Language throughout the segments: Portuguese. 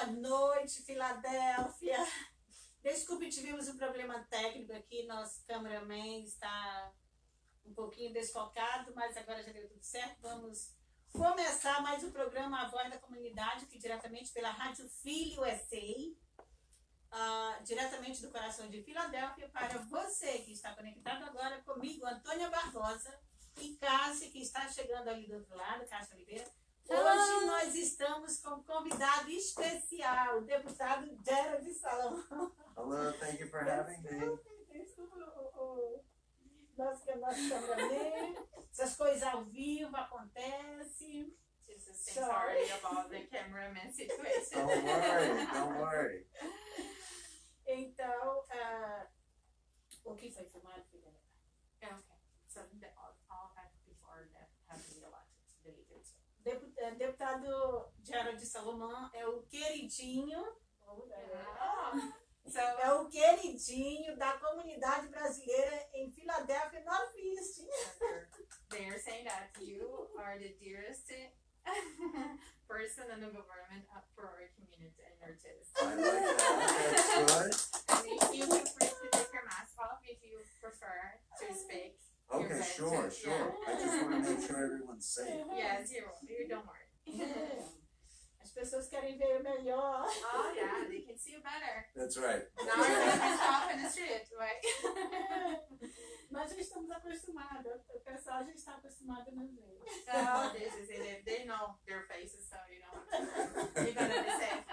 Boa noite, Filadélfia. Desculpe, tivemos um problema técnico aqui. Nosso cameraman está um pouquinho desfocado, mas agora já deu tudo certo. Vamos começar mais um programa A Voz da Comunidade, aqui diretamente pela Rádio Filho USA, diretamente do coração de Filadélfia, para você que está conectado agora comigo, Antônia Barbosa, e Cassia, que está chegando ali do outro lado, Cassia Oliveira. Hoje nós estamos com um convidado especial, o deputado Gerald Salomão. Hello, thank you for having me. Desculpa, nosso cameraman. Essas coisas ao vivo acontecem. She's sorry about the cameraman situation. Don't worry. Então, o que foi filmado, filha? Okay, so all before that have been deleted. Deputado Gerald Salomão é o queridinho. So É o queridinho da comunidade brasileira em Filadélfia, Northeast. they are saying that you are the dearest person in the government for our community in Northeast. I like that. That's And if you feel free to take your mask off if you prefer to speak. good. Okay, sure. Yeah. I just want to make sure everyone's safe. Yes, you don't worry. As pessoas querem ver melhor. Oh yeah, they can see you better. That's right. Now you're gonna stop in the street, right? Nós já estamos acostumados. O pessoal já está acostumado a nos ver. So they know their faces, so you know you're gonna be safe.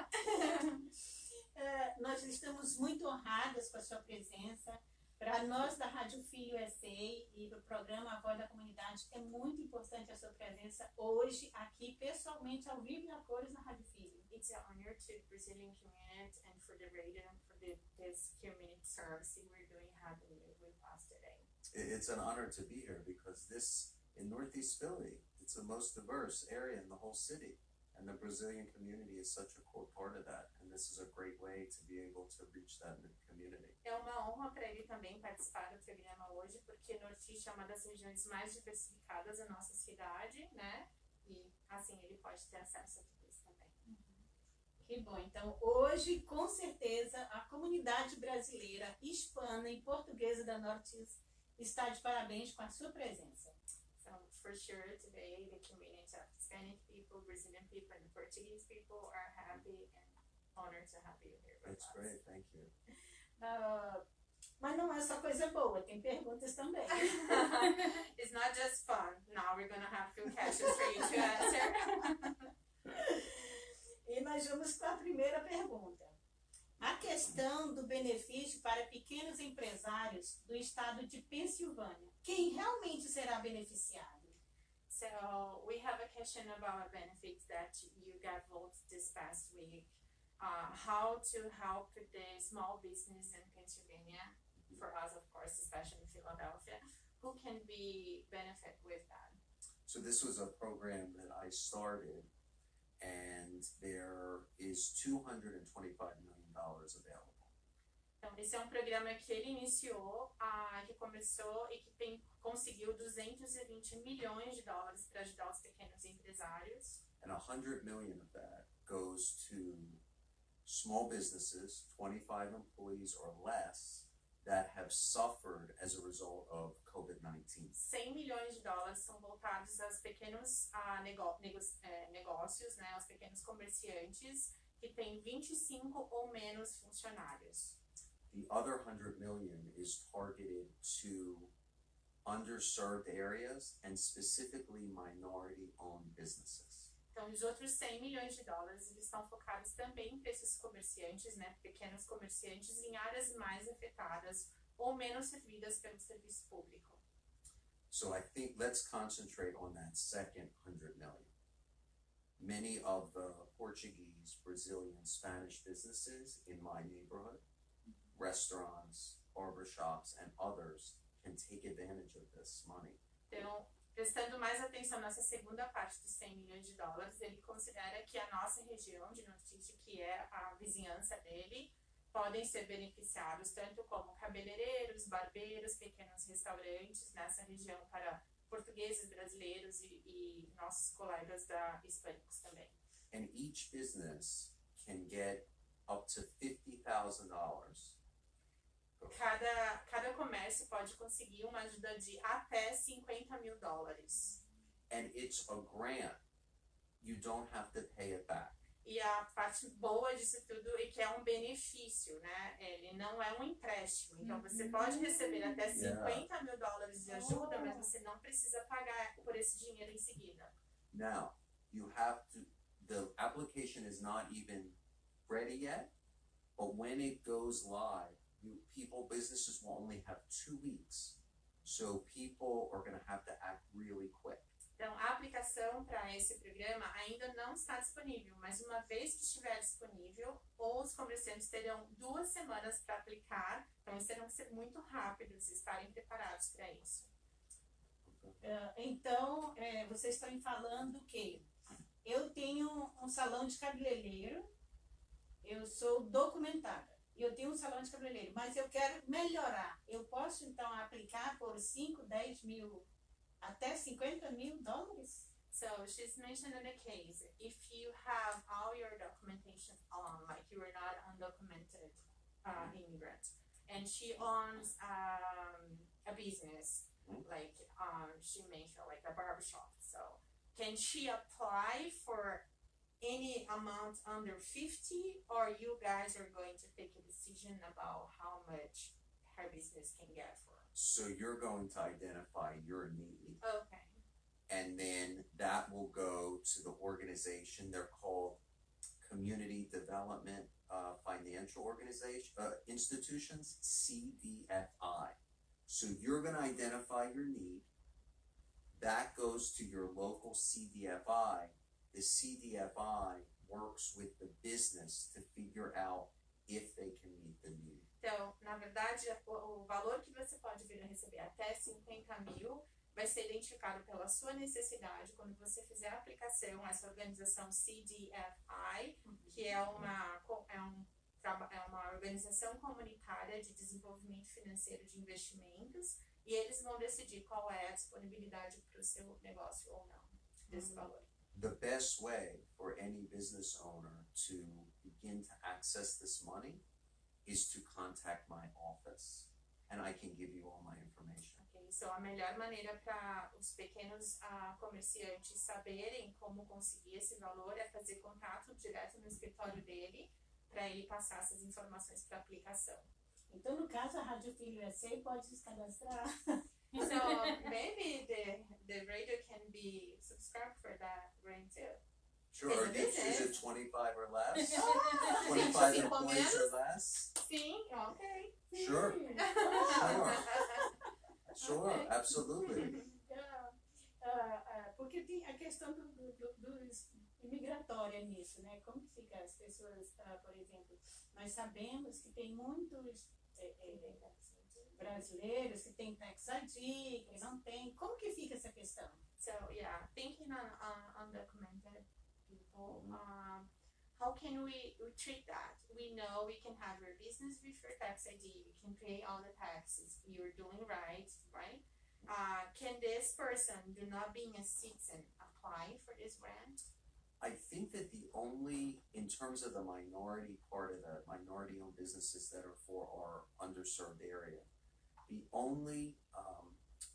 Nós estamos muito honradas com a sua presença. Para nós da Rádio Filho USA e do programa A Voz da Comunidade, é muito importante a sua presença hoje aqui, pessoalmente, ao vivo e a cores na Rádio Filho. It's an honor to the Brazilian community and for the radio and for this community service we're doing having you with us today. It's an honor to be here because this, in Northeast Philly, it's the most diverse area in the whole city. And the Brazilian community is such a core part of that. And this is a great way to be able to reach that community. É uma honra para ele também participar do programa hoje, porque Northeast é uma das regiões mais diversificadas da nossa cidade, né? E assim ele pode ter acesso a tudo isso também. Que bom. Então, hoje, com certeza, a comunidade brasileira, hispana e portuguesa da Northeast está de parabéns com a sua presença. So for sure today the community of Hispanic people, Brazilian people and Portuguese people are happy and honored to have you here with That's us. great. Thank you. Mas não é só coisa boa, tem perguntas também. It's not just fun. Now we're going to have few questions for you to answer. E nós vamos com a primeira pergunta. A questão do benefício para pequenos empresários do estado de Pensilvânia. Quem realmente será beneficiado? So we have a question about benefits that you got voted this past week. How to help the small business in Pennsylvania, for us of course, especially in Philadelphia, who can be benefit with that? So this was a program that I started, and there is $225 million available. Então, esse é um programa que ele iniciou, que começou e que conseguiu 220 milhões de dólares para ajudar os pequenos empresários. And 100 million of that goes to small businesses, 25 employees or less, that have suffered as a result of COVID-19. 100 milhões de dólares são voltados aos pequenos negócios, né, aos pequenos comerciantes que têm 25 ou menos funcionários. The other 100 million is targeted to underserved areas and specifically minority-owned businesses. Então, os outros 100 milhões de dólares eles estão focados também para esses comerciantes, né, pequenos comerciantes em áreas mais afetadas ou menos servidas pelo serviço público. So I think let's concentrate on that second 100 million. Many of the Portuguese, Brazilian, Spanish businesses in my neighborhood, restaurants, barbershops, and others can take advantage of this money. Então, prestando mais atenção nessa segunda parte dos 100 milhões de dólares, ele considera que a nossa região de Northeast, que é a vizinhança dele, podem ser beneficiados tanto como cabeleireiros, barbeiros, pequenos restaurantes nessa região para portugueses, brasileiros e nossos colegas hispânicos também. And each business can get up to $50,000. Cada comércio pode conseguir uma ajuda de até $50.000. And it's a grant. You don't have to pay it back. E a parte boa disso tudo é que é um benefício, né? Ele não é um empréstimo. Então, você pode receber até $50.000 de ajuda, mas você não precisa pagar por esse dinheiro em seguida. Now, you have to, the application is not even ready yet, but when it goes live, businesses will only have 2 weeks. So people are going to have to act really quick. Então, a aplicação para esse programa ainda não está disponível, mas uma vez que estiver disponível, os comerciantes terão 2 semanas para aplicar, então eles terão que ser muito rápidos e estarem preparados para isso. Então, vocês estão falando que eu tenho um salão de cabeleireiro, eu sou documentada, eu tenho um salão de cabeleireiro, mas eu quero melhorar. Eu posso, então, aplicar por 5, 10 mil, até $50,000? So she's mentioning a case, if you have all your documentation on, like you are not undocumented immigrant, and she owns a business, like she mentioned, like a barbershop. So can she apply for any amount under 50, or you guys are going to take a decision about how much her business can get for? So you're going to identify your need. Okay. And then that will go to the organization. They're called Community Development Financial Organization Institutions, CDFI. So you're going to identify your need. That goes to your local CDFI. The CDFI works with the business to figure out if they can meet the need. Então, na verdade, o valor que você pode vir a receber até 50 mil vai ser identificado pela sua necessidade quando você fizer a aplicação. Essa organização CDFI, que é uma organização comunitária de desenvolvimento financeiro de investimentos, e eles vão decidir qual é a disponibilidade para o seu negócio ou não desse valor. The best way for any business owner to begin to access this money is to contact my office, and I can give you all my information. Okay, so a melhor maneira para os pequenos comerciantes saberem como conseguir esse valor é fazer contato direto no escritório dele para ele passar essas informações para a aplicação. Então, no caso, a Rádio Filho USA pode se cadastrar. So maybe the radio can be subscribed for that grant too. Sure, or you choose it 25 or less? 25 25 employees or less? Sim, ok. Sure. Sure, Okay. absolutely. Porque tem a questão do imigratória nisso, né? Como que fica as pessoas, por exemplo, nós sabemos que tem muitos brasileiros que têm tax ID, que não tem. Como que fica essa questão? So yeah, thinking on undocumented people, how can we treat that? We know we can have your business with your tax ID, you can pay all the taxes, you're doing right? Can this person, do not being a citizen, apply for this grant? I think that the only, in terms of the minority part of the minority-owned businesses that are for our underserved area, the only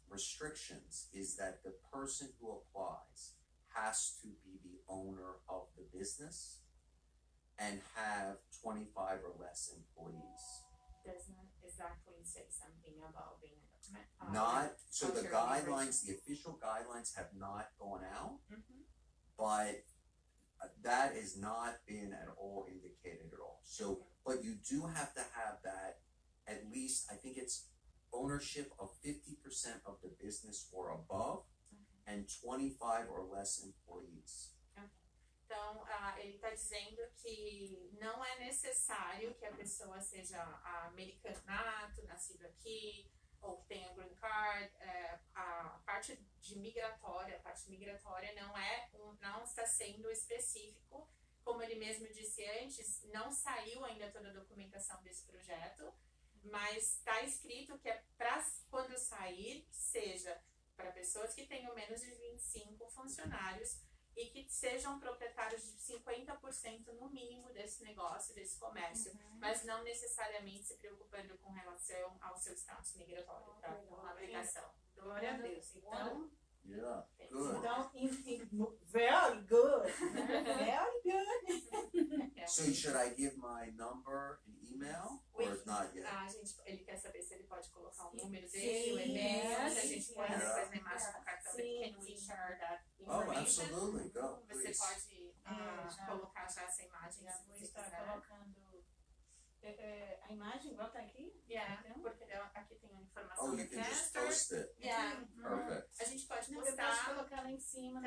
restrictions is that the person who applies has to be the owner of the business and have 25 or less employees. Doesn't exactly say something about being a document. So the guidelines, the official guidelines have not gone out, but that has not been at all indicated at all. So, but you do have to have that, at least, I think it's ownership of 50% of the business or above, and 25 or less employees. Então, ele está dizendo que não é necessário que a pessoa seja americanato, nascido aqui, ou que tenha green card. A parte migratória não está sendo específico. Como ele mesmo disse antes, não saiu ainda toda a documentação desse projeto, mas está escrito que é para quando sair, seja para pessoas que tenham menos de 25 funcionários, e que sejam proprietários de 50% no mínimo desse negócio, desse comércio, mas não necessariamente se preocupando com relação ao seu status migratório para uma aplicação. Glória a Deus. Então, Yeah, good. então, very good. Very good. So should I give my number and email or not yet? Ele quer saber se ele pode colocar o número Sim, dele, o e-mail, se a gente põe yeah. depois na imagem do cartão dele, can we share that Oh, information? absolutely. Go, Você please. pode já. colocar já essa imagem, Já se vou você estar quiser. colocando a imagem, igual tá aqui. Yeah, Então, porque aqui tem a informação Oh, do you can just caster. post it. Yeah. Perfect. A gente pode não, eu posso postar. colocar lá em cima.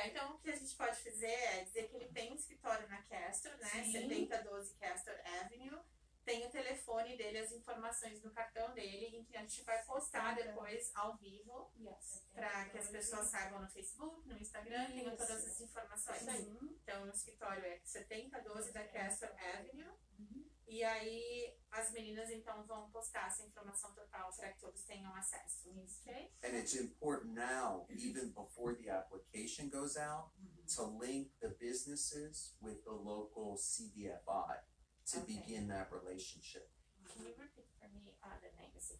Então o que a gente pode fazer é dizer que ele tem um escritório na Castor, né? Sim. 7012 Castor Avenue. Tem o telefone dele, as informações do cartão dele, em que a gente vai postar depois ao vivo, para que as pessoas saibam no Facebook, no Instagram, tenham todas as informações. Então o escritório é 7012 da Castor Avenue. E aí as meninas então vão postar essa informação total para que todos tenham acesso. Okay? And it's important now, even before the application goes out, to link the businesses with the local CDFI to begin that relationship. Can you repeat for me the name? Is it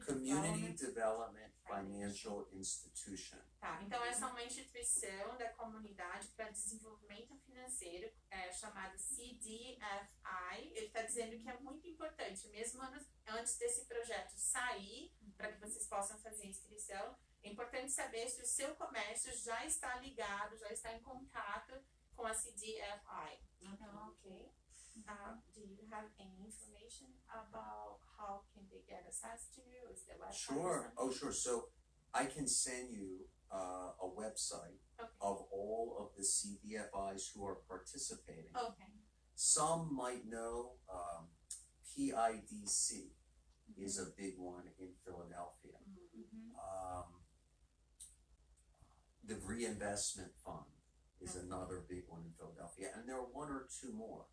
Community Development Financial Institution. Tá, então essa é uma instituição da comunidade para desenvolvimento financeiro, chamada CDFI. Ele está dizendo que é muito importante, mesmo antes desse projeto sair, para que vocês possam fazer a inscrição, é importante saber se o seu comércio já está ligado, já está em contato com a CDFI. Ok. Do you have any information about how can they get access to you? Is there website? Sure. Oh, sure. So I can send you a website of all of the CDFIs who are participating. Okay. Some might know PIDC is a big one in Philadelphia. The Reinvestment Fund is another big one in Philadelphia, and there are one or two more.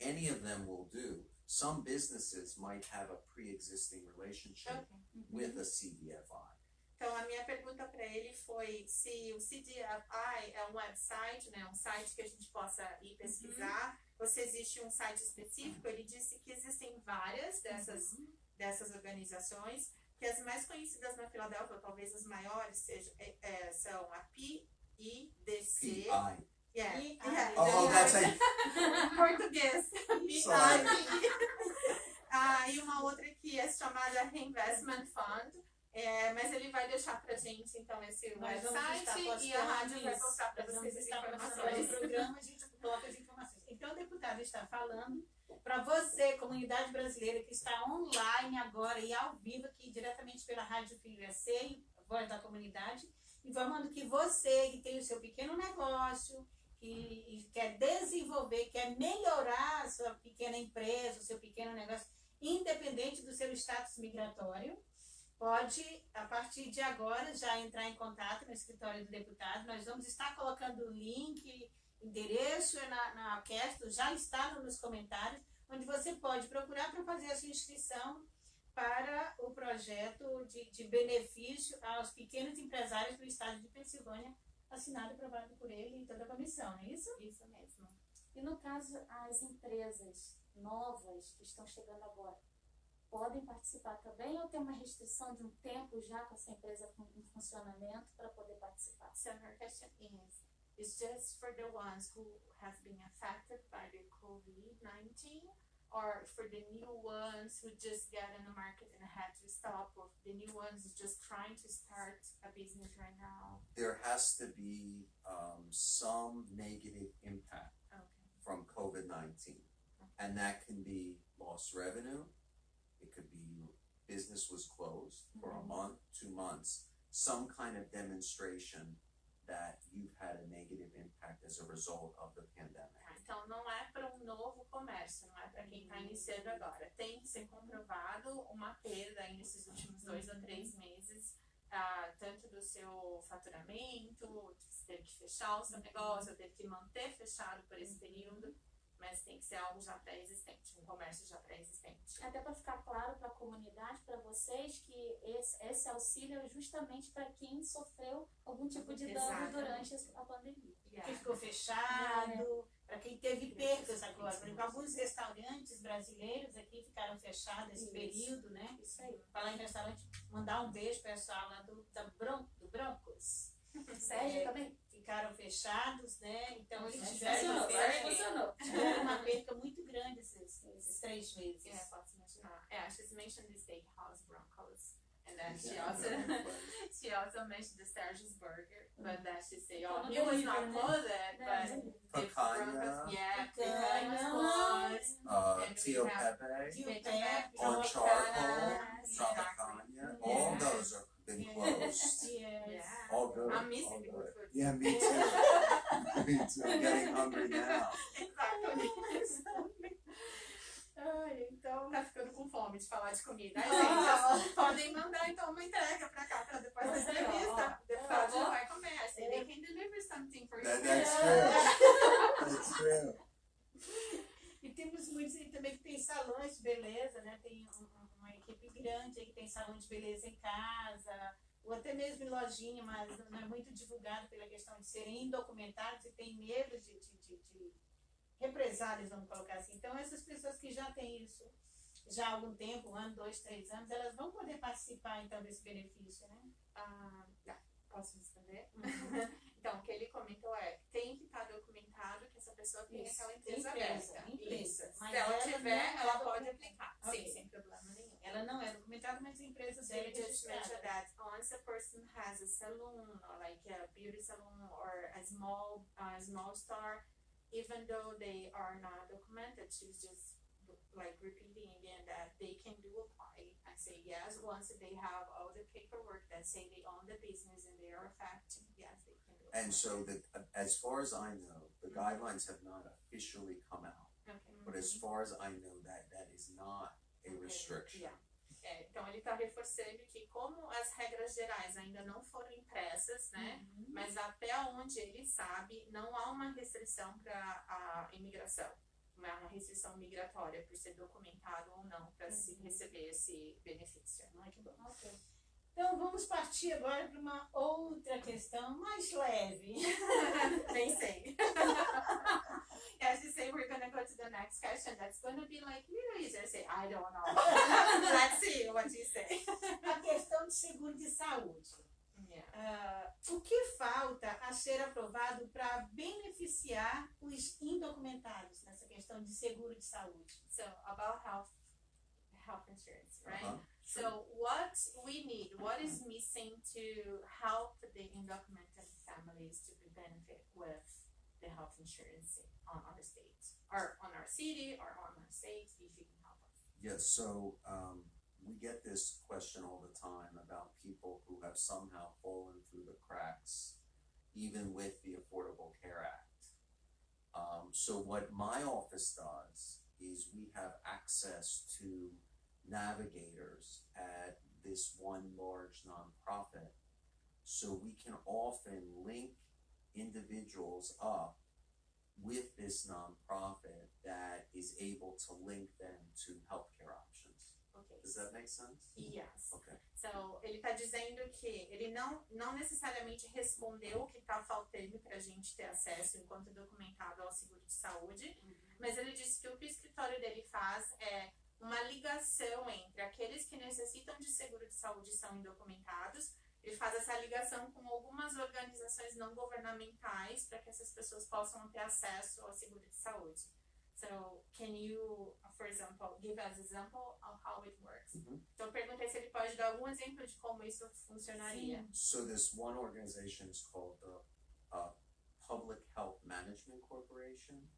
Any of them will do. Some businesses might have a pre-existing relationship with a CDFI. Então, a minha pergunta para ele foi se o CDFI é um website, né, um site que a gente possa ir pesquisar, ou se existe um site específico. Ele disse que existem várias dessas organizações, que as mais conhecidas na Filadélfia, ou talvez as maiores, são a PIDC. Yeah. Oh, that's it. Português. Sorry. E uma outra que é chamada Reinvestment Fund. Mas ele vai deixar pra gente, então, esse website e a rádio vai postar pra vocês as informações. No programa a gente coloca as informações. Então, o deputado está falando para você, comunidade brasileira, que está online agora e ao vivo aqui, diretamente pela Rádio Filho AC, Voz da Comunidade, informando que você que tem o seu pequeno negócio, que quer desenvolver, quer melhorar a sua pequena empresa, o seu pequeno negócio, independente do seu status migratório, pode, a partir de agora, já entrar em contato no escritório do deputado. Nós vamos estar colocando o link, endereço na orquestra, já está nos comentários, onde você pode procurar para fazer a sua inscrição para o projeto de benefício aos pequenos empresários do estado de Pensilvânia, assinado e aprovado por ele e toda a comissão, não é isso? Isso mesmo. E no caso, as empresas novas que estão chegando agora, podem participar também ou tem uma restrição de um tempo já com essa empresa em funcionamento para poder participar? So her question is just for the ones who have been affected by the COVID-19 or for the new ones who just got in the market and had to stop, or the new ones just trying to start a business right now? There has to be some negative impact from COVID-19. And that can be lost revenue. It could be business was closed for a month, 2 months, some kind of demonstration that you've had a negative impact as a result of the pandemic. Então, não é para um novo comércio, não é para quem está iniciando agora. Tem que ser comprovado uma perda aí nesses últimos 2 ou 3 meses, tanto do seu faturamento, ter que fechar o seu negócio, ter que manter fechado por esse período. mas tem que ser algo já pré-existente, um comércio já pré-existente. Até para ficar claro para a comunidade, para vocês, que esse auxílio é justamente para quem sofreu algum tipo de dano durante a pandemia. Quem ficou fechado, para quem teve percas agora. Por exemplo, alguns restaurantes brasileiros aqui ficaram fechados esse período, né? Isso aí. Falar em restaurante, mandar um beijo pro pessoal lá do Broncos. Sérgio também? Ficaram fechados, né? Então eles Funcionou. tiveram uma perca muito grande esses 3 meses. Yeah, posso imaginar. Yeah, she's mentioned the steakhouse Broncos. And then she also mentioned the Serge's Burger, but then she said, oh, he was not closed, but Picanha, picanha was closed. Tio Pepe, Pepe, on charcoal, exactly. Tropicana, all those have been closed. Yes. All good. I'm all missing good. good food. Yeah, me too. Me too. I'm getting hungry now. Exatamente. Ai, então tá ficando com fome de falar de comida. Aí, gente, podem mandar então uma entrega pra cá pra depois da entrevista. O deputado já vai comer. I say they can deliver something for you. That's true. That's true. E temos muitos aí também que tem salões de beleza, né? Tem uma equipe grande aí que tem salão de beleza em casa, ou até mesmo em lojinha, mas não é muito divulgado pela questão de serem indocumentados e tem medo de represálias, vamos colocar assim. Então, essas pessoas que já têm isso já há algum tempo, 1 ano, 2, 3 anos, elas vão poder participar, então, desse benefício, né? Posso responder? Então, o que ele comentou tem que estar documentado que essa pessoa tem aquela empresa aberta. Isso. Mas se ela tiver, ela pode aplicar. Okay. Sim, sem problema nenhum. Ela não é documentada, mas a empresa So dela é you just mentioned registrada. that once a person has a salon or like a beauty salon or a small store, even though they are not documented, she's just like repeating again that they can do apply. I say yes, once they have all the paperwork that say they own the business and they are affected, yes, they can do apply. And so, as far as I know, the guidelines have not officially come out. Okay. But as far as I know, that is not a restriction. Yeah. Então ele está reforçando que como as regras gerais ainda não foram impressas, né? Mas até onde ele sabe, não há uma restrição para a imigração, uma restrição migratória por ser documentado ou não para se receber esse benefício. Ai, que bom. Okay. Então vamos partir agora para uma outra questão mais leve. Nem sei. As you say, we're gonna go to the next question. That's gonna be like little easier. Say, I don't know. Let's see what you say. A questão de seguro de saúde. Yeah. O que falta a ser aprovado para beneficiar os indocumentados nessa questão de seguro de saúde? So about health insurance, right? Sure. So what we need, what is missing to help the undocumented families to benefit with the health insurance on our state, or on our city, or on our state, if you can help us. Yes, so we get this question all the time about people who have somehow fallen through the cracks, even with the Affordable Care Act. So what my office does is we have access to navigators at this one large nonprofit, so we can often link individuals up with this nonprofit that is able to link them to healthcare options. Okay. Does that make sense? Yes. Okay. So, ele está dizendo que ele não necessariamente respondeu o que está faltando para a gente ter acesso enquanto documentado ao seguro de saúde, mas ele disse que o que o escritório dele faz é uma ligação entre aqueles que necessitam de seguro de saúde e são indocumentados. Ele faz essa ligação com algumas organizações não governamentais para que essas pessoas possam ter acesso ao seguro de saúde. So, can you, for example, give us an example of how it works? Então, eu perguntei se ele pode dar algum exemplo de como isso funcionaria. So this one organization is called the Public Health Management Corporation.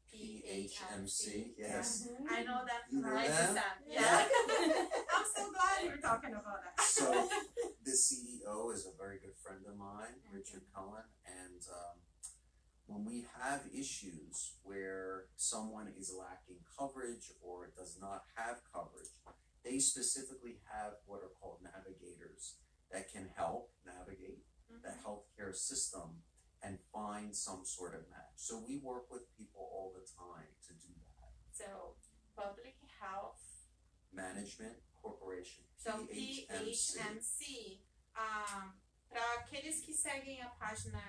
PHMC, yes. I know that You from know my that? exam. Yeah. I'm so glad you're talking about that. So the CEO is a very good friend of mine, Richard Cohen, and when we have issues where someone is lacking coverage or does not have coverage, they specifically have what are called navigators that can help navigate the healthcare system and find some sort of match. So we work with people all the time to So, Public Health Management Corporation, Então, PHMC. PHMC, para aqueles que seguem a página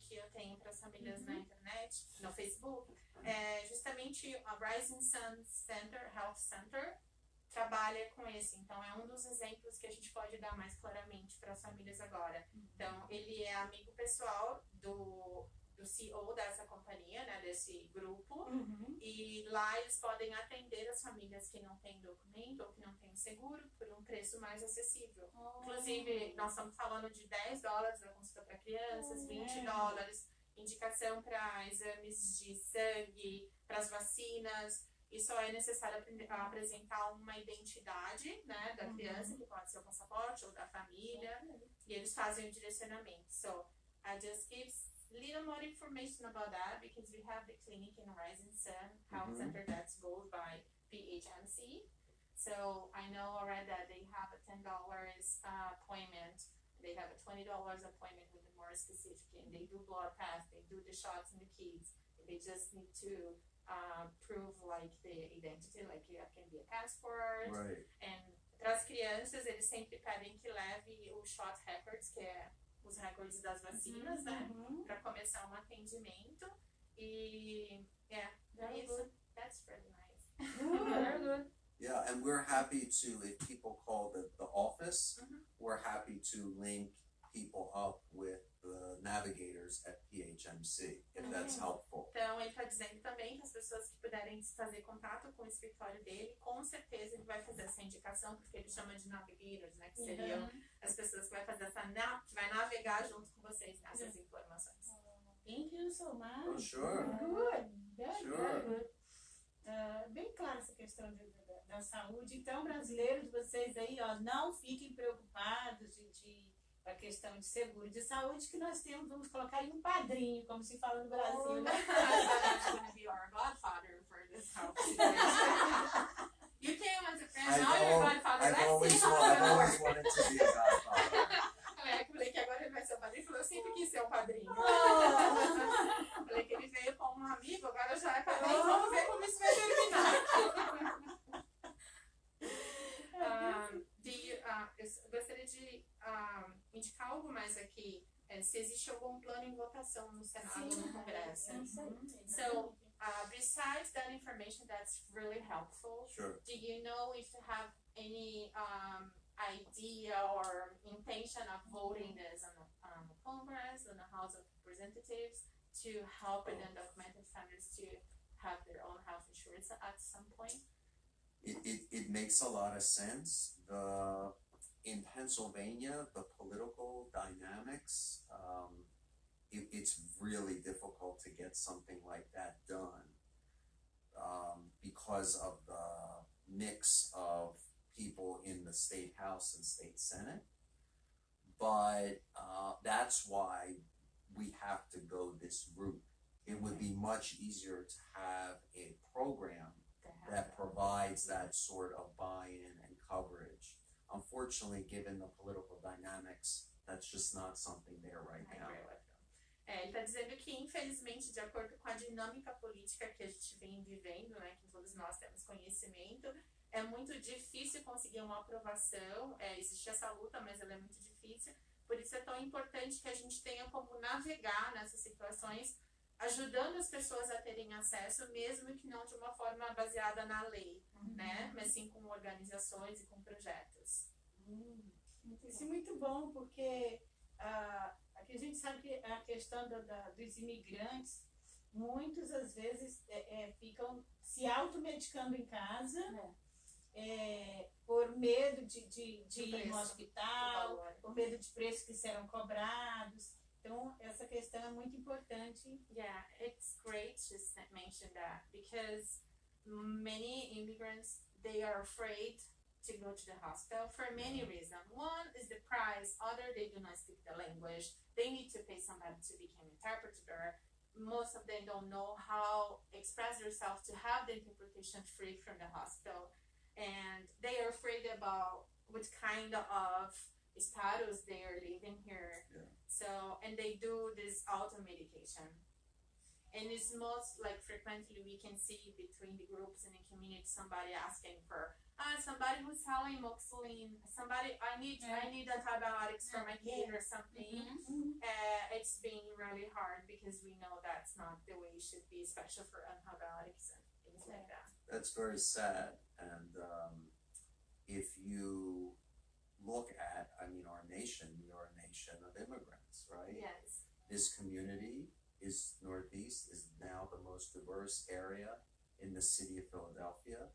que eu tenho para as famílias na internet, no Facebook, é justamente a Rising Sun Center, Health Center, trabalha com esse. Então, é um dos exemplos que a gente pode dar mais claramente para as famílias agora. Então, ele é amigo pessoal do CEO dessa companhia, né, desse grupo, e lá eles podem atender as famílias que não têm documento ou que não têm seguro por um preço mais acessível. Inclusive, nós estamos falando de $10 da consulta para crianças, $20, indicação para exames de sangue, para as vacinas, e só é necessário apresentar uma identidade, né, da criança, que pode ser o passaporte ou da família, e eles fazem o direcionamento. So, I just give little more information about that because we have the clinic in Rising Sun Health Center that's goes by PHMC. So I know already that they have a $10 appointment. They have a $20 appointment with the more specific, and they do blood tests, they do the shots in the kids. They just need to prove like the identity, like it can be a passport. Right. And para as crianças, eles sempre pedem que leve o shot records, que é os recordes das vacinas, né? Para começar um atendimento. E, Very isso. good. That's really nice. Very good. Yeah, and we're happy to, if people call the office, we're happy to link people up with the navigators at PHMC, if that's helpful. Então, ele está dizendo também que as pessoas que puderem fazer contato com o escritório dele, com certeza ele vai fazer essa indicação, porque ele chama de navigators, né? Que seriam as pessoas que vai fazer que vai navegar junto com vocês nessas informações. Thank you so much. Oh, sure. Good. Very Sure. good. Bem clara essa questão da saúde. Então, brasileiros, vocês aí, ó, não fiquem preocupados a questão de seguro de saúde, que nós temos, vamos colocar aí um padrinho, como se fala no Brasil, né? That's going to be our godfather for this health situation. You came as a friend, now you're godfather. I've always wanted to be a godfather. Eu falei que agora ele vai ser o padrinho. Ele falou, eu sempre quis ser o padrinho. Falei que ele veio com um amigo, agora já é padrinho. Vamos ver como isso vai terminar. Eu gostaria de indicar algo mais aqui. Se existe algum plano em votação no Senado ou no Congresso. So, besides that information that's really helpful, Sure. do you know if you have any idea or intention of voting this on the Congress, on the House of Representatives, to help the undocumented families to have their own health insurance at some point? It makes a lot of sense. In Pennsylvania, the political dynamics, it's really difficult to get something like that done because of the mix of people in the state house and state senate. But that's why we have to go this route. It would be much easier to have a program that provides that sort of buy-in and coverage. Unfortunately, given the political dynamics, that's just not something there right now. Ele está dizendo que, infelizmente, de acordo com a dinâmica política que a gente vem vivendo, né, que todos nós temos conhecimento, é muito difícil conseguir uma aprovação. Existe essa luta, mas ela é muito difícil. Por isso é tão importante que a gente tenha como navegar nessas situações, ajudando as pessoas a terem acesso, mesmo que não de uma forma baseada na lei, né? Mas sim com organizações e com projetos. Isso é muito bom, porque aqui a gente sabe que a questão dos imigrantes, muitos às vezes ficam se automedicando em casa, por medo de ir no hospital, por medo de preços que serão cobrados. Então, essa questão é muito importante. Yeah, it's great to mention that because many immigrants, they are afraid to go to the hospital for many reasons. One is the price, other they do not speak the language. They need to pay somebody to become an interpreter. Most of them don't know how to express themselves to have the interpretation free from the hospital. And they are afraid about what kind of status they are living here. Yeah. So, and they do this auto-medication. And it's most like frequently we can see between the groups in the community somebody asking for somebody who's selling moxilin, somebody I need antibiotics for my kid or something. It's been really hard because we know that's not the way it should be, especially for antibiotics and things like that. That's very sad. And if you look at, I mean, our nation, we are a nation of immigrants, right? Yes. This community is Northeast is now the most diverse area in the city of Philadelphia.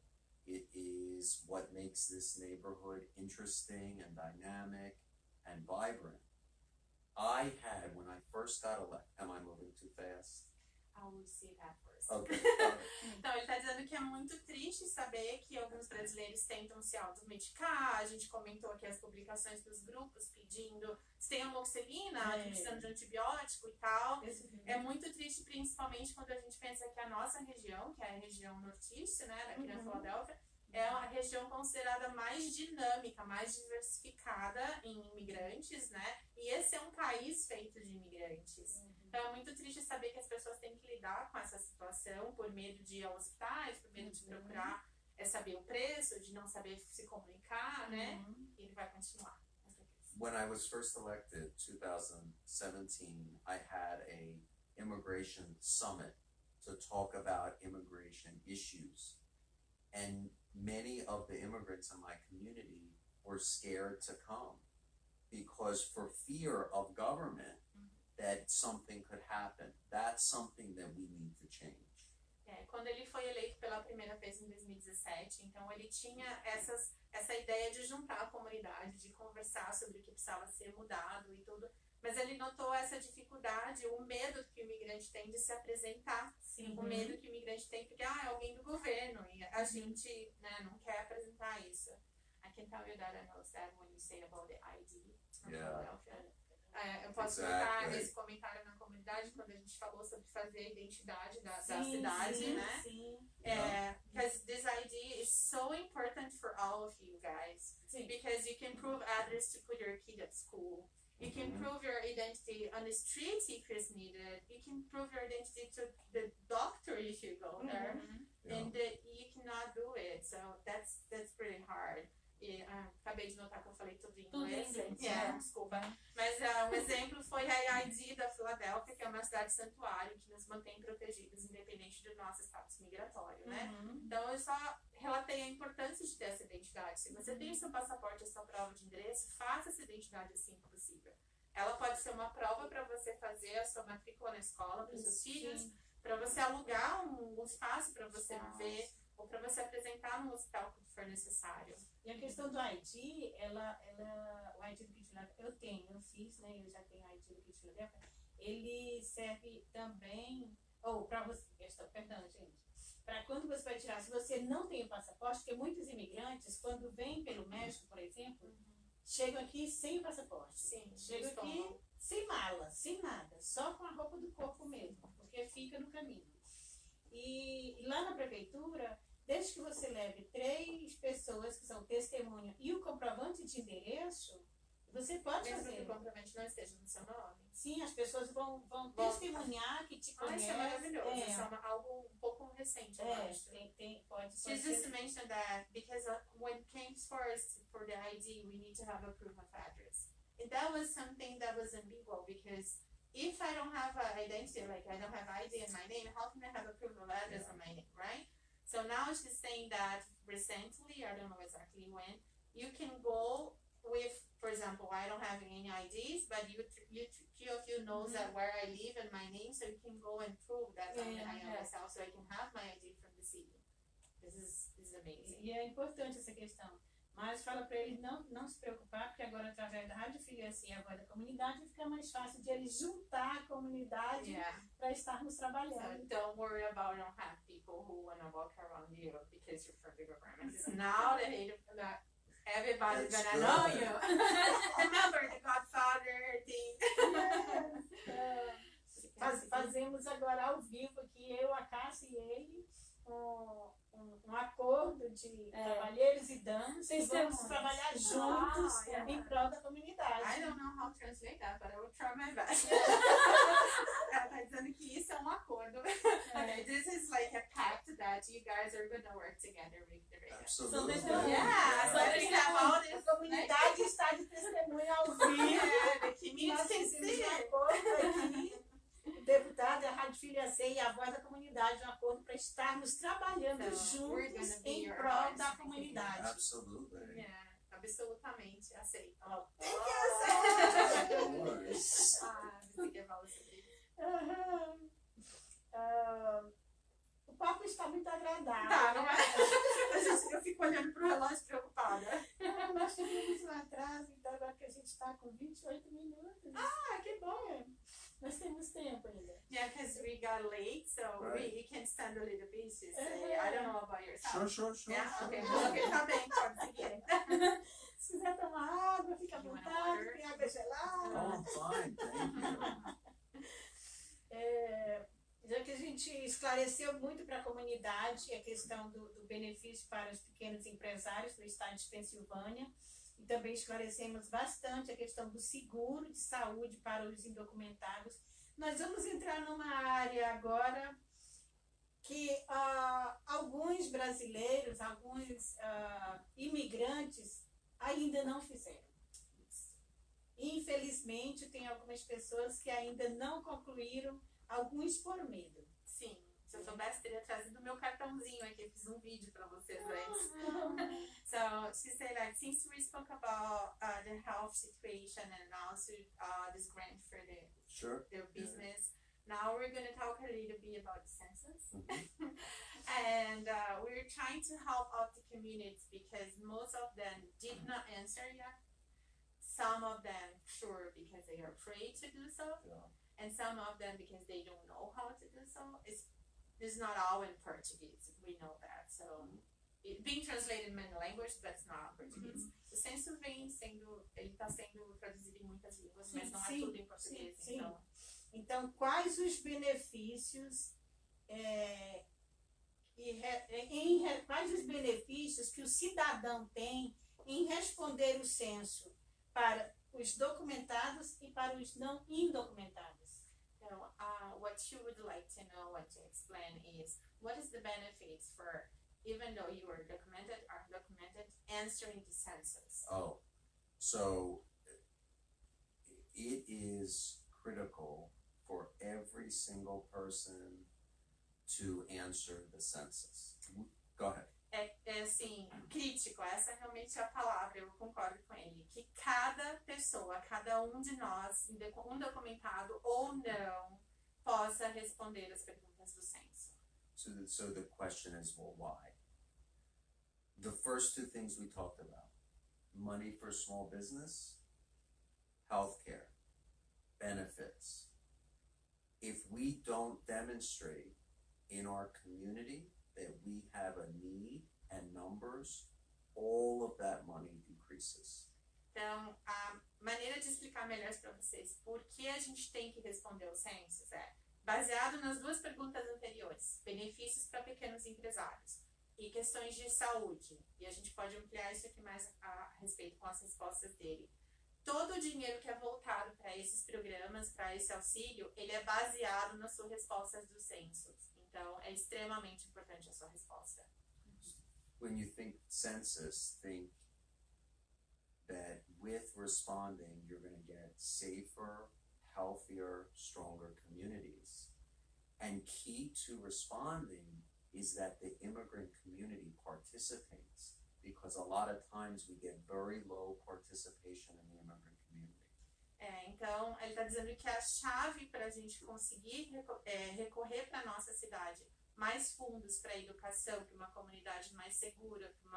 It is what makes this neighborhood interesting and dynamic and vibrant. I had, when I first got elected, am I moving too fast? I will see that first. Okay. Então, ele está dizendo que é muito triste saber que alguns brasileiros tentam se automedicar. A gente comentou aqui as publicações dos grupos pedindo se tem amoxicilina, precisando de antibiótico e tal. É muito triste, principalmente quando a gente pensa que a nossa região, que é a região nortista, né, daqui da Filadélfia, é a região considerada mais dinâmica, mais diversificada em imigrantes, né? E esse é um país feito de imigrantes. Então é muito triste saber que as pessoas têm que lidar com essa situação por medo de ir aos hospitais, por medo de procurar saber o preço, de não saber se comunicar, né? E ele vai continuar. When I was first elected, 2017, I had a immigration summit to talk about immigration issues. And many of the immigrants in my community were scared to come because for fear of government that something could happen. That's something that we need to change. Quando ele foi eleito pela primeira vez em 2017, então ele tinha essa ideia de juntar a comunidade, de conversar sobre o que precisava ser mudado e tudo, mas ele notou essa dificuldade, o medo que o imigrante tem de se apresentar, o medo que o imigrante tem porque é alguém do governo e a gente, né, não quer apresentar isso. I can tell you that I know that when you say about the ID from Philadelphia. Eu posso colocar esse comentário na comunidade quando a gente falou sobre fazer a identidade da cidade, né? Because this ID is so important for all of you guys. Because you can prove address to put your kid at school. You can prove your identity on the street if it's needed. You can prove your identity to the doctor if you go there. And you cannot do it. So that's pretty hard. Acabei de notar que eu falei tudo em inglês. Desculpa. Mas um exemplo foi a ID da Filadélfia, que é uma cidade santuário que nos mantém protegidos, independente do nosso status migratório, né? Então eu só relatei a importância de ter essa identidade. Se você tem o seu passaporte, a sua prova de endereço, faça essa identidade assim que possível. Ela pode ser uma prova para você fazer a sua matrícula na escola para os seus filhos, para você alugar um espaço para você viver, ou para você apresentar no hospital quando for necessário. E a questão do ID, o ID do Kit Filadélfia, eu fiz, né? Eu já tenho o ID do Kit Filadélfia. Ele serve também, para você, perdão, gente, para quando você vai tirar, se você não tem o passaporte, porque muitos imigrantes, quando vêm pelo México, por exemplo, chegam aqui sem o passaporte. Chegam aqui sem mala, sem nada, só com a roupa do corpo mesmo, porque fica no caminho. E lá na prefeitura, desde que você leve 3 pessoas que são testemunha e o comprovante de endereço, você pode Mesmo fazer. que o comprovante não esteja no seu nome. Sim, as pessoas vão testemunhar que te conhecem. Isso é maravilhoso. Isso é algo um pouco recente, eu acho. Pode She just mentioned that because when it came first for the ID, we need to have a proof of address. And that was something that was ambiguous because if I don't have an identity, like I don't have ID in my name, how can I have a proof of address on my name, right? So now she's saying that recently, I don't know exactly when, you can go with, for example, I don't have any IDs, but you knows that where I live and my name, so you can go and prove that I am myself, so I can have my ID from the city. This is amazing. E é importante essa questão. Mas fala para eles não se preocupar, porque agora, através da Rádio Filhacia e agora da comunidade, fica mais fácil de eles juntar a comunidade para estarmos trabalhando. So don't worry about don't have people who want to walk around you because you're from the government. It's now that everybody's gonna know you. Remember the Godfather thing. Fazemos agora ao vivo aqui, eu, a Cassia e ele, um acordo de cavalheiros e damas e vamos trabalhar juntos em prol da comunidade. I don't know how to translate that, but I will try my best. dizendo que isso é um acordo. This is like a pact that you guys are going to work together with the radio. Absolutely. Yeah, so we have all this. A comunidade está de testemunha ao vivo. Yeah, the community Nós can fizemos see um it. acordo aqui, o deputado, a Rádio Filha C e a Voz da Comunidade, um acordo para estarmos trabalhando So, we're juntos gonna be em your prol voice. da comunidade. Absolutely. Yeah, absolutamente, aceito. Ó, No worries. Você quer falar sobre isso? aham. O papo está muito agradável. Tá, não é? Eu fico olhando pro relógio preocupada. Nós tivemos um atraso, então agora que a gente está com 28 minutos. Ah, que bom. Nós temos tempo ainda. Yeah, because we got late, so Right. we can stand a little bit to say, I don't know about yourself. Sure. Yeah, okay, okay, tá bem, pode seguir. Se quiser tomar água, fica à You want vontade, water? tem água gelada. Oh, fine, thank you. Já que a gente esclareceu muito para a comunidade a questão do benefício para os pequenos empresários do estado de Pensilvânia, e também esclarecemos bastante a questão do seguro de saúde para os indocumentados, nós vamos entrar numa área agora que alguns brasileiros, alguns imigrantes ainda não fizeram. Infelizmente, tem algumas pessoas que ainda não concluíram, alguns por medo. Sim, se eu soubesse, teria trazido meu cartãozinho aqui, fiz um vídeo para vocês antes. So, she said, like, since we spoke about the health situation and also this grant for Sure. their business, now we're going to talk a little bit about the census. Mhm. And we're trying to help out the communities because most of them did not answer yet. Some of them, sure, because they are afraid to do so. Yeah. And some of them because they don't know how to do so. It's not all in Portuguese, we know that. So, it being translated in many languages, but it's not Portuguese. O censo ele está sendo traduzido em muitas línguas, mas não é tudo em português, sim. então... Então, quais os benefícios quais os benefícios que o cidadão tem em responder o censo para os documentados e para os não indocumentados? So, what you would like to know, what to explain is, what is the benefits for, even though you are documented, undocumented, answering the census? Oh, so it is critical for every single person to answer the census. Go ahead. É assim, crítico, essa realmente é a palavra, eu concordo com ele, que cada pessoa, cada um de nós, undocumentado ou não, possa responder as perguntas do censo. So the question is, well, why? The first two things we talked about, money for small business, healthcare, benefits. If we don't demonstrate in our community that we have a need and numbers, all of that money decreases. Então, a maneira de explicar melhor para vocês por que a gente tem que responder os censos é baseado nas duas perguntas anteriores, benefícios para pequenos empresários e questões de saúde. E a gente pode ampliar isso aqui mais a respeito com as respostas dele. Todo o dinheiro que é voltado para esses programas, para esse auxílio, ele é baseado nas suas respostas dos censos. Então, é extremamente importante a sua resposta. When you think census, think that with responding, you're going to get safer, healthier, stronger communities. And key to responding is that the immigrant community participates, because a lot of times we get very low participation in the immigrant community. Então, ele está dizendo que a chave para a gente conseguir recorrer para a nossa cidade mais fundos para a educação, para uma comunidade mais segura, que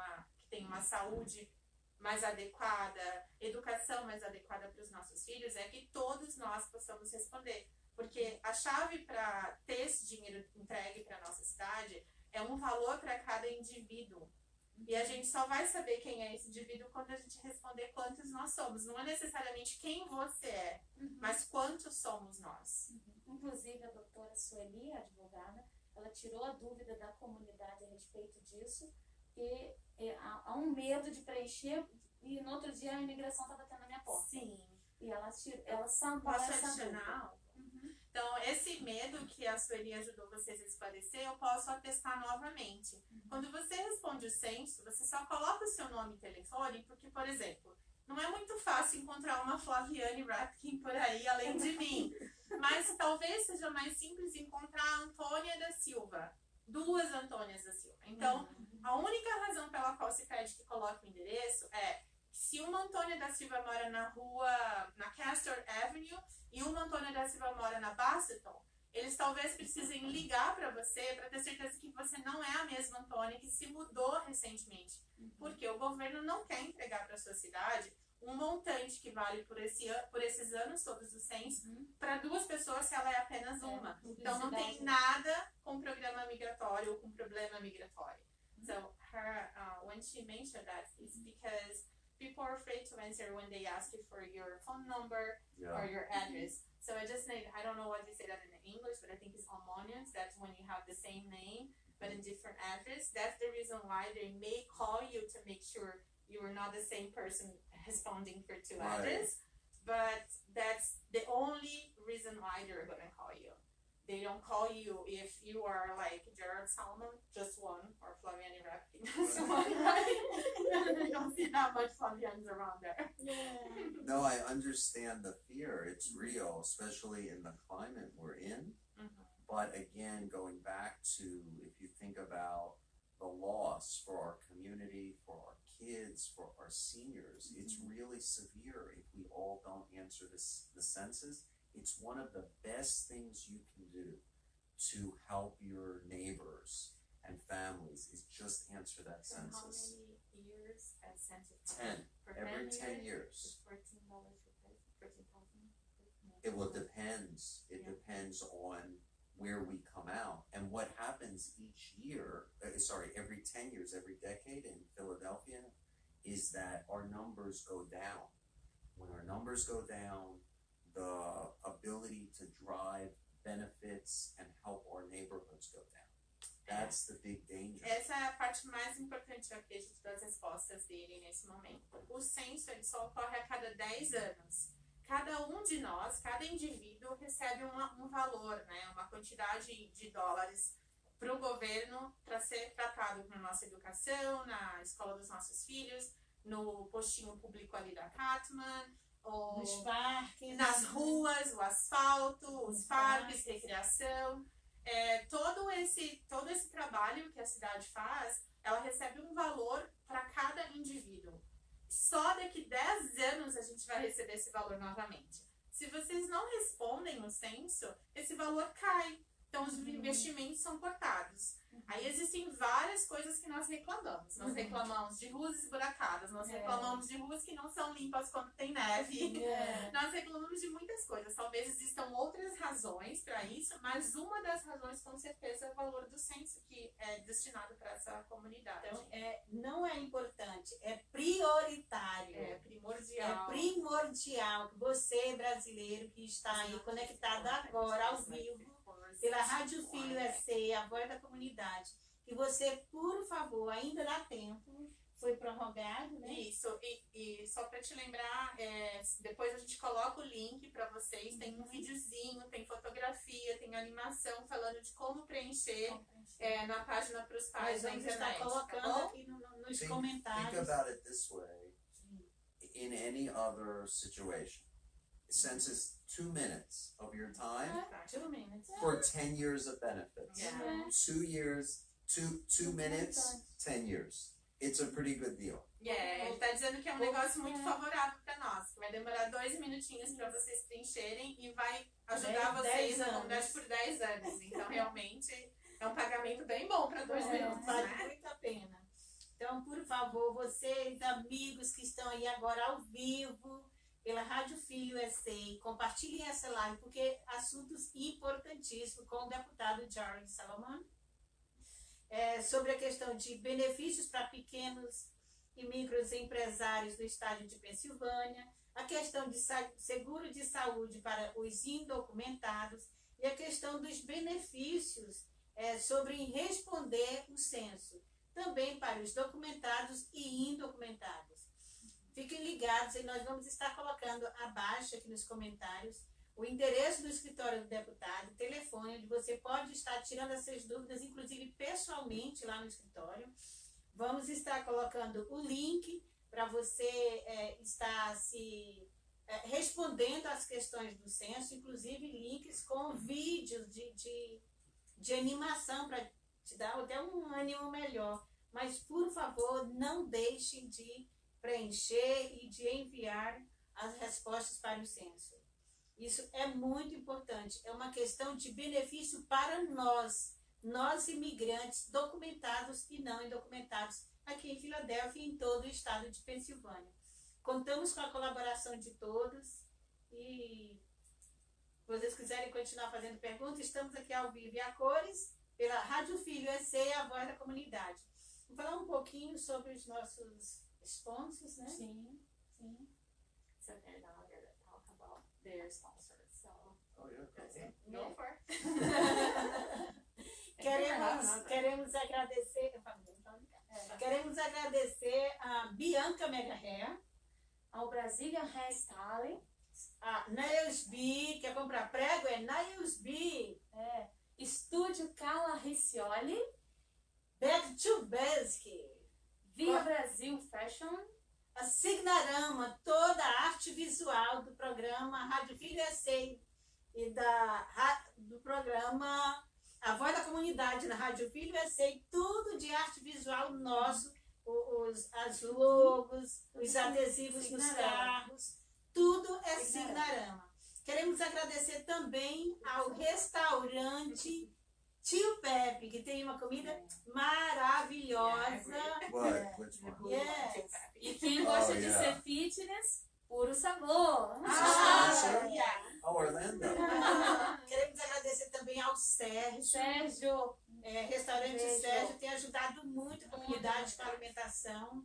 tem uma saúde mais adequada, educação mais adequada para os nossos filhos, é que todos nós possamos responder. Porque a chave para ter esse dinheiro entregue para a nossa cidade é um valor para cada indivíduo. E a gente só vai saber quem é esse indivíduo quando a gente responder quantos nós somos. Não é necessariamente quem você é, mas quantos somos nós. Inclusive, a doutora Sueli, a advogada, ela tirou a dúvida da comunidade a respeito disso, e há um medo de preencher, e no outro dia a imigração estava batendo na minha porta. Sim. E ela sanou Posso essa adicionar dúvida. algo? Então, esse medo que a Sueli ajudou vocês a esclarecer, eu posso atestar novamente. Quando você responde o censo, você só coloca o seu nome e telefone, porque, por exemplo, não é muito fácil encontrar uma Flaviane Rapkin por aí, além de mim. Mas talvez seja mais simples encontrar a Antônia da Silva. 2 Antônias da Silva. Então, a única razão pela qual se pede que coloque o endereço é se uma Antônia da Silva mora na Castor Avenue e uma Antônia da Silva mora na Basseton, eles talvez precisem ligar para você para ter certeza que você não é a mesma Antônia que se mudou recentemente. Porque o governo não quer entregar para a sua cidade um montante que vale por esses anos todos do censo para 2 pessoas se ela é apenas uma. Então não tem nada com programa migratório ou com problema migratório. So when she mentioned that, it's because people are afraid to answer when they ask you for your phone number or your address. So I don't know what they say that in English, but I think it's homonyms. That's when you have the same name but in different address. That's the reason why they may call you to make sure you are not the same person responding for 2 addresses. But that's the only reason why they're gonna call you. They don't call you if you are like Gerard Salmon, just one, or Flaviani Rapkin, just one, right? You don't see that much Flavians around there. No, I understand the fear. It's real, especially in the climate we're in. But again, going back to, if you think about the loss for our community, for our kids, for our seniors, it's really severe if we all don't answer the census. It's one of the best things you can do to help your neighbors and families is just answer that census. How many years as census? 10. Every 10 years. $14 per person, 14,000. It will depends. It depends on where we come out and what happens each year. Every 10 years, every decade in Philadelphia, is that our numbers go down. When our numbers go down, the ability to drive benefits and help our neighborhoods go down. That's the big danger. Essa é a parte mais importante, eu acredito, das respostas dele nesse momento. O censo ele só ocorre a cada 10 anos. Cada um de nós, cada indivíduo recebe um valor, né, uma quantidade de dólares para o governo para ser tratado na nossa educação, na escola dos nossos filhos, no postinho público ali da Catman, ou nos parques, nas ruas, o asfalto, os parques, recreação. Todo esse trabalho que a cidade faz, ela recebe um valor para cada indivíduo. Só daqui 10 anos a gente vai receber esse valor novamente. Se vocês não respondem no censo, esse valor cai. Então os investimentos são cortados. Aí existem várias coisas que nós reclamamos. Nós reclamamos de ruas esburacadas, nós reclamamos de ruas que não são limpas quando tem neve. Nós reclamamos de muitas coisas. Talvez existam outras razões para isso, mas uma das razões com certeza é o valor do censo que é destinado para essa comunidade. Então, não é importante, é prioritário. É primordial. É primordial que você, brasileiro, que está aí conectado agora, ao vivo, pela Rádio Filho SC, a voz da comunidade, que você, por favor, ainda dá tempo, foi prorrogado, né? Isso, e só para te lembrar, depois a gente coloca o link para vocês, tem um videozinho, tem fotografia, tem animação falando de como preencher na página para os pais da internet. Nós vamos estar colocando aqui nos comentários. Think about it this way, in any other situation. Census 2 minutes of your time 2 minutes. for 10 years of benefits. 2 years, 2 minutes, 10 years. It's a pretty good deal. Ele tá dizendo que é um negócio muito favorável para nós, que vai demorar 2 minutinhos para vocês preencherem e vai ajudar vocês na comunidade por 10 anos. Então, realmente, é um pagamento bem bom para 2 minutos, vale né? muito a pena. Então, por favor, vocês, amigos que estão aí agora ao vivo, pela Rádio Filho SC, compartilhem essa live, porque assuntos importantíssimos com o deputado Gerard Salomon, sobre a questão de benefícios para pequenos e micros empresários do estado de Pensilvânia, a questão de seguro de saúde para os indocumentados e a questão dos benefícios sobre responder o censo, também para os documentados e indocumentados. Fiquem ligados e nós vamos estar colocando abaixo aqui nos comentários o endereço do escritório do deputado, telefone, onde você pode estar tirando essas dúvidas, inclusive pessoalmente lá no escritório. Vamos estar colocando o link para você estar respondendo às questões do censo, inclusive links com vídeos de animação para te dar até um ânimo melhor. Mas, por favor, não deixem de preencher e de enviar as respostas para o censo. Isso é muito importante. É uma questão de benefício para nós imigrantes, documentados e não indocumentados, aqui em Filadélfia e em todo o estado de Pensilvânia. Contamos com a colaboração de todos e, se vocês quiserem continuar fazendo perguntas, estamos aqui ao vivo e a cores pela Rádio Filho EC, a voz da comunidade. Vou falar um pouquinho sobre os nossos sponsors, né? Sim. So they're now here to talk about their sponsors. So Oh, yeah. that's it. Go for it. Queremos agradecer. Queremos agradecer a Bianca Mega Hair, Ao Brazilian Hairstyling, a Nails B, quer comprar prego? É Nails B. Estúdio Carla Riccioli, Back to Basic, Via Brasil Fashion, a Signarama, toda a arte visual do programa Rádio Filho EC e do programa A Voz da Comunidade na Rádio Filho EC, tudo de arte visual nosso, as logos, os adesivos nos carros, tudo é Signarama. Queremos agradecer também ao restaurante Tio Pepe, que tem uma comida maravilhosa. What? Which one? Yes. e quem gosta de yeah. ser fitness, puro sabor. Oh, Orlando. Queremos agradecer também ao Sérgio. Sérgio, Restaurante Beijo. Sérgio tem ajudado muito a comunidade com a alimentação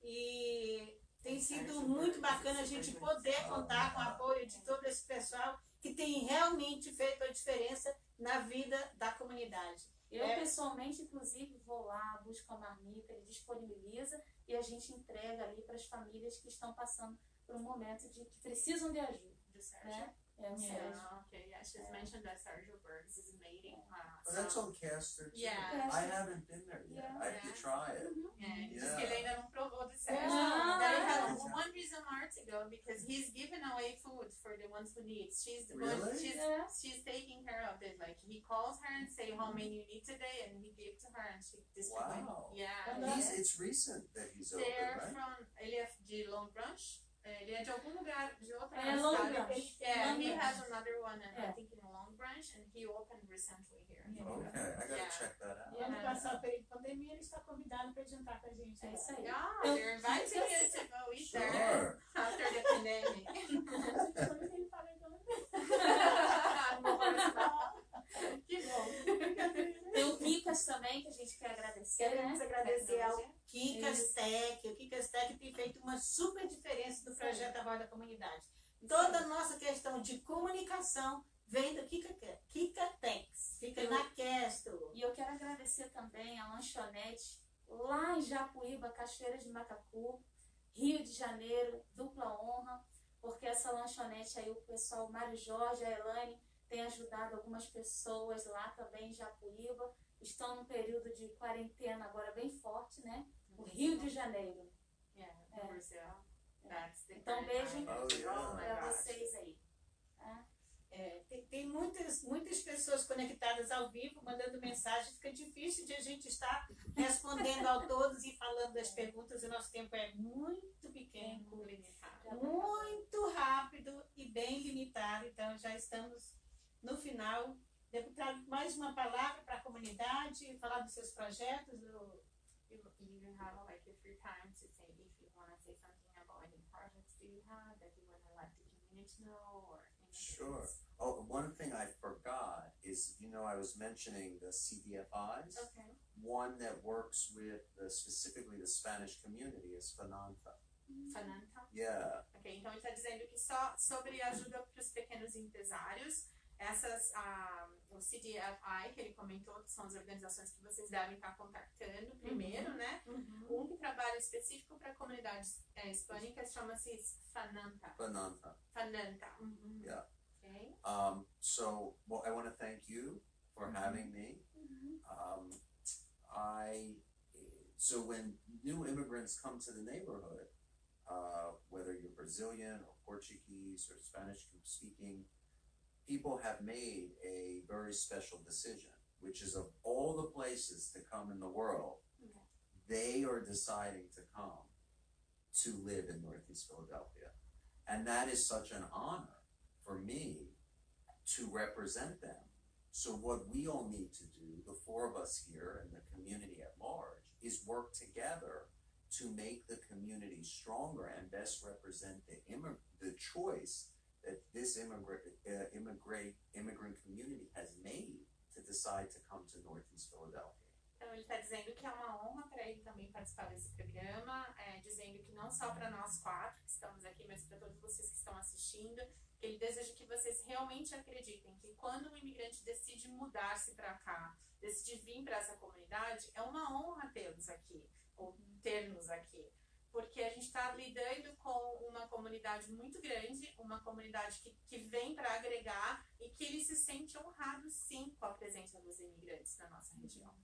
e tem sido muito bacana a gente poder contar com o apoio de todo esse pessoal que tem realmente feito a diferença na vida da comunidade. eu pessoalmente, inclusive, vou lá, busco a marmita, ele disponibiliza e a gente entrega ali para as famílias que estão passando por um momento que precisam de ajuda. Do Sergio. Né? É o Sérgio. Yeah, okay, yeah, she's mentioned that Sergio Bergs is meeting. Oh, that's on Castor too. Yeah. I haven't been there yet. Yeah. I have to try it. Yeah, diz Yeah. que ele ainda não provou do Sergio. Ah, Daí had yeah. one reason more to go because he's giving away food for the ones who need. She's the one. Really? She's taking care of it. Like he calls her and say how many you need today, and he gave to her and she distributes. Wow. Yeah. It's recent that he's open, They're right? from. Ele é de Long Branch. Ele é de algum lugar, de outra Long cidade. Branch. Yeah, Long he Branch. has another one, and I Yeah. think in Long Branch, and he opened recently here. Okay, I gotta Yeah. check that out. E ano passado, no período de pandemia, ele está convidado para jantar com a gente. É isso aí. Yeah, they're inviting you to go eat there Sure. after the pandemic. Ele fala então. Que bom. Tem o Kikas também, que a gente quer agradecer, Queremos né? agradecer ao Tecnologia. Kikas Tech. O Kikas Tech tem feito uma super diferença no projeto A Voz da Comunidade. Toda a nossa questão de comunicação vem do Kikatex. Fica na Castro. E eu quero agradecer também a lanchonete lá em Japuíba, Cachoeira de Macacu, Rio de Janeiro, dupla honra, porque essa lanchonete aí, o pessoal Mário Jorge, a Elane, tem ajudado algumas pessoas lá também em Japuíba. Estão num período de quarentena agora bem forte, né? O Rio de Janeiro. Yeah, Brazil. That's the Então, beijo Oh, yeah. my para gosh. vocês aí. Tem muitas pessoas conectadas ao vivo, mandando mensagem. Fica difícil de a gente estar respondendo a todos e falando das perguntas. O nosso tempo é muito pequeno, Limitado. muito rápido e bem limitado. Então, já estamos no final. Deputado, mais uma palavra para a comunidade, falar dos seus projetos. You have like a free time to say if you want to say something about any projects that you have that you want to let the community know or anything. Sure. Oh, one thing I forgot is, I was mentioning the CDFIs. Okay. One that works with specifically the Spanish community is Fananta. Fananta. Yeah. Ok, então ele está dizendo que só sobre ajuda para os pequenos empresários, o CDFI, que ele comentou, que são as organizações que vocês devem estar contactando primeiro, né? Um que trabalha específico para comunidades hispânicas chama-se Fananta. Fananta. Fananta. Yeah. Okay. So, well, I want to thank you for having me. So when new immigrants come to the neighborhood, whether you're Brazilian or Portuguese or Spanish speaking, people have made a very special decision, which is of all the places to come in the world, they are deciding to come to live in Northeast Philadelphia. And that is such an honor for me to represent them. So what we all need to do, the four of us here and the community at large, is work together to make the community stronger and best represent the choice that this immigrant community has made to decide to come to Northeast Philadelphia. Então ele está dizendo que é uma honra para ele também participar desse programa, dizendo que não só para nós quatro que estamos aqui, mas para todos vocês que estão assistindo, ele deseja que vocês realmente acreditem que quando um imigrante decide mudar-se para cá, decide vir para essa comunidade, é uma honra tê-los aqui, ou ter-nos aqui. Porque a gente está lidando com uma comunidade muito grande, uma comunidade que vem para agregar e que ele se sente honrado sim com a presença dos imigrantes na nossa região.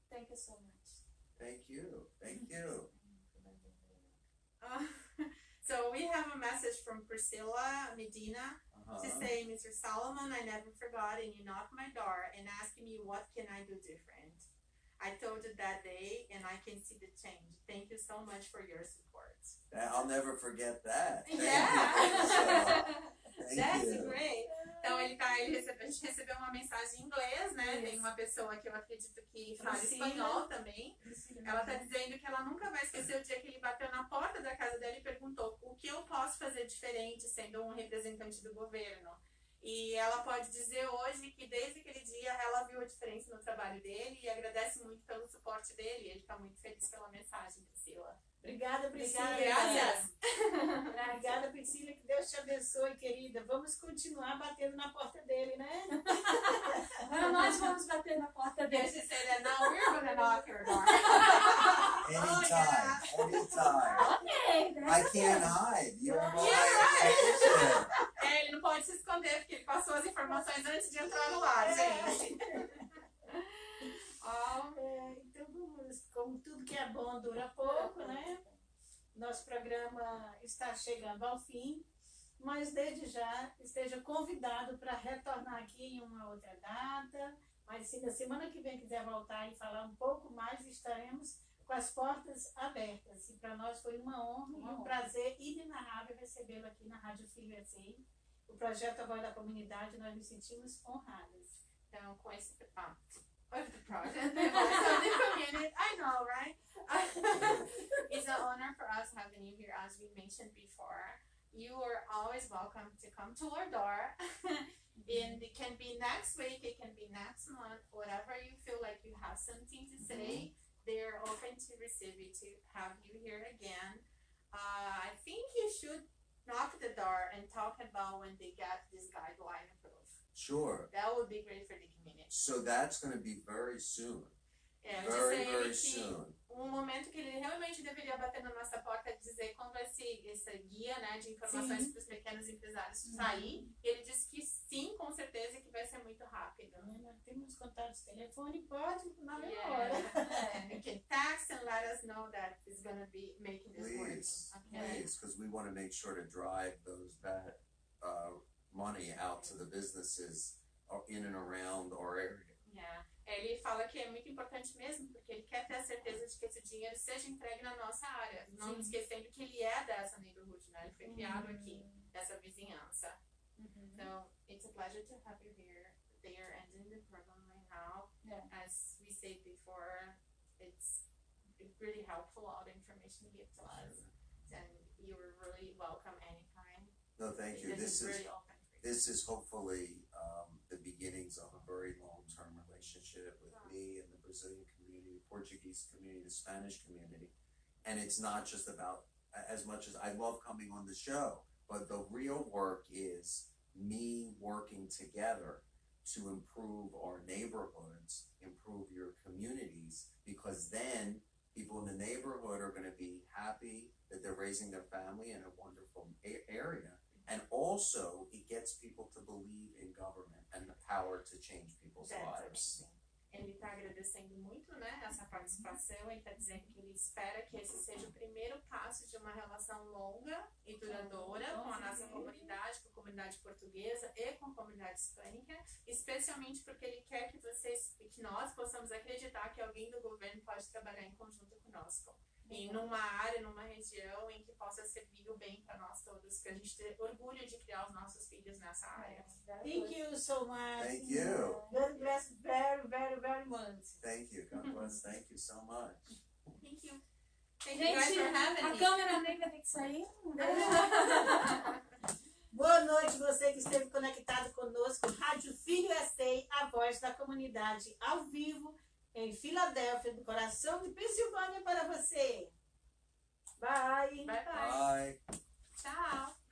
Thank you so much. Thank you. Thank you. So we have a message from Priscilla Medina to say, Mr. Solomon, I never forgot, and you knocked my door and asked me what can I do different. I told you that day and I can see the change. Thank you so much for your support. I'll never forget that. Thank you. That's great. Então a gente recebeu uma mensagem em inglês, né? Tem uma pessoa que eu acredito que fala espanhol também. Ela está dizendo que ela nunca vai esquecer o dia que ele bateu na porta da casa dela e perguntou o que eu posso fazer diferente sendo um representante do governo. E ela pode dizer hoje que desde aquele dia ela viu a diferença no trabalho dele e agradece muito pelo suporte dele. Ele está muito feliz pela mensagem, Priscila. Obrigada, Priscila. Graças. Obrigada, Priscila. Que Deus te abençoe, querida. Vamos continuar batendo na porta dele, né? Agora nós vamos bater na porta dele. She said that now we're going to knock your door. Anytime. Okay. I can't hide. You're Ele não pode se esconder porque ele passou as informações antes de entrar no ar, gente. Então vamos, como tudo que é bom dura pouco, né? Nosso programa está chegando ao fim, mas desde já esteja convidado para retornar aqui em uma outra data. Mas se na semana que vem quiser voltar e falar um pouco mais, estaremos com as portas abertas. E para nós foi uma honra e um prazer inenarrável recebê-lo aqui na Rádio Filho SA. O projeto A Voz da Comunidade, nós nos sentimos honradas. Então, com esse the project, the Voice of the Community, I know, right? It's an honor for us having you here, as we mentioned before. You are always welcome to come to our door. And it can be next week, it can be next month, whatever you feel like you have something to say. They're open to receive you, to have you here again. I think you should knock the door and talk about when they get this guideline approved. Sure. That would be great for the community. So that's going to be very soon. Very soon. Momento que ele realmente deveria bater na nossa porta e dizer quando esse guia, né, de informações para os pequenos empresários sair. Ele disse que sim, com certeza, que vai ser muito rápido. Nós temos contatos telefone, pode na mesma hora. You can text and let us know that it's going to be making this work. Please, because we want to make sure to drive those bad money out to the businesses in and around our area. Ele fala que é muito importante mesmo, porque ele quer ter a certeza de que esse dinheiro seja entregue na nossa área. Não esquecendo que ele é dessa neighborhood, né? Ele foi criado aqui, dessa vizinhança. So, it's a pleasure to have you here. They are ending the program right now. As we said before, it's really helpful, all the information you give to us. And you're really welcome anytime. No, thank you. This is really open. This is hopefully the beginnings of a very long-term relationship with me and the Brazilian community, the Portuguese community, the Spanish community. And it's not just about, as much as I love coming on the show, but the real work is me working together to improve our neighborhoods, improve your communities, because then people in the neighborhood are going to be happy that they're raising their family in a wonderful area. And also, it gets people to believe in government and the power to change people's lives. Ele está agradecendo muito, né, essa participação. Ele está dizendo que ele espera que esse seja o primeiro passo de uma relação longa e duradoura com a nossa comunidade, com a comunidade portuguesa e com a comunidade hispânica, especialmente porque ele quer que nós possamos acreditar que alguém do governo pode trabalhar em conjunto conosco. E numa área, numa região em que possa servir o bem para nós todos, para a gente ter orgulho de criar os nossos filhos nessa área. Thank you so much. Thank you. God bless very, very, very much. Thank you. God bless. Thank you so much. Thank you. Thank you guys for having a me. câmera nem vai ter que sair. Boa noite, você que esteve conectado conosco. Rádio Filho SA, a voz da comunidade, ao vivo, em Filadélfia, do coração de Pensilvânia para você. Bye. Bye bye. Bye. Tchau.